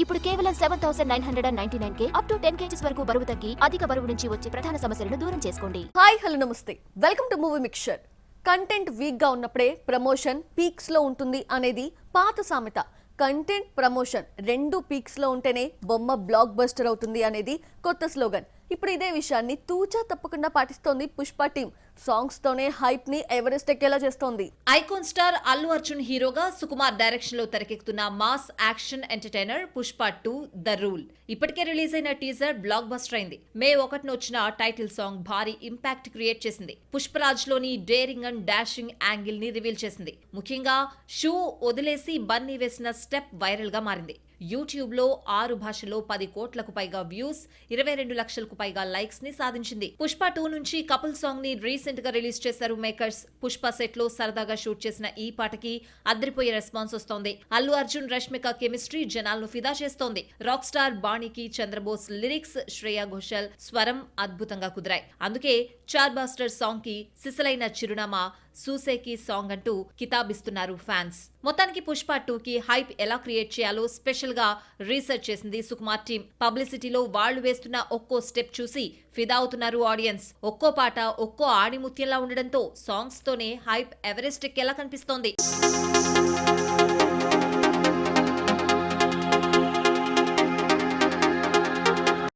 ఇప్పుడు కేవలం 7,999 up to 10 kgs వరకు బరువు తగ్గి అధిక బరువు నుంచి వచ్చే ప్రధాన సమస్యలను దూరం చేసుకోండి. హాయ్ హలో నమస్తే, welcome to movie mixture. Content week గా ఉన్నప్పుడే ప్రమోషన్ పీక్స్ లో ఉంటుంది అనేది పాత సామెత. కంటెంట్ ప్రమోషన్ రెండు పీక్స్ లో ఉంటేనే బొమ్మ బ్లాక్ బస్టర్ అవుతుంది అనేది కొత్త స్లోగన్. ఇప్పుడు ఇదే విషయాన్ని తూచా తప్పకుండా పాటిస్తోంది పుష్ప టీం. సాంగ్స్ తోనే హైప్ ని ఎవరెస్ట్ ఎక్కేలా చేస్తోంది. ఐకాన్ స్టార్ అల్లు అర్జున్ హీరోగా సుకుమార్ డైరెక్షన్ లో తెరకెక్కుతున్న mass action entertainer Pushpa 2 the rule ఇప్పటికే రిలీజ్ అయిన టీజర్ బ్లాక్ బస్టర్ అయింది. మే 1న వచ్చిన టైటిల్ సాంగ్ భారీ ఇంపాక్ట్ క్రియేట్ చేసింది. పుష్పరాజ్ లోని డేరింగ్ అండ్ డాషింగ్ యాంగిల్ ని రివీల్ చేసింది. ముఖ్యంగా షూ వదిలేసి బన్నీ వేసిన స్టెప్ వైరల్ గా మారింది. యూట్యూబ్ లో 6 భాషల్లో 10 కోట్లకు పైగా వ్యూస్, 22 లక్షలకు పైగా లైక్స్ ని సాధించింది. పుష్ప 2 నుంచి కపుల్ సాంగ్ ని రీసెంట్ గా రిలీజ్ చేశారు మేకర్స్. పుష్ప సెట్ లో సరదాగా షూట్ చేసిన ఈ పాటకి అదిరిపోయే రెస్పాన్స్ వస్తోంది. అల్లు అర్జున్ రష్మిక కెమిస్ట్రీ జనాలను ఫిదా చేస్తోంది. రాక్ స్టార్ బాణీకి చంద్రబోస్ లిరిక్స్, శ్రేయా ఘోషల్ స్వరం అద్భుతంగా కుదిరాయి. అందుకే చార్ బాస్టర్ సాంగ్ కి సిసలైన చిరునామా సూసేకి సాంగ్ అంటూ కితాబిస్తున్నారు ఫ్యాన్స్. మొత్తానికి పుష్ప 2 కి హైప్ ఎలా క్రియేట్ చేయాలో స్పెషల్ గా రీసెర్చ్ చేసింది సుకుమార్ టీం. పబ్లిసిటీలో వాళ్లు వేస్తున్న ఒక్కో స్టెప్ చూసి ఫిదా అవుతున్నారు ఆడియన్స్. ఒక్కో పాట ఒక్కో ఆణిముత్యంలా ఉండడంతో సాంగ్స్ తోనే హైప్ ఎవరెస్ట్ ఎక్కేలా కనిపిస్తోంది.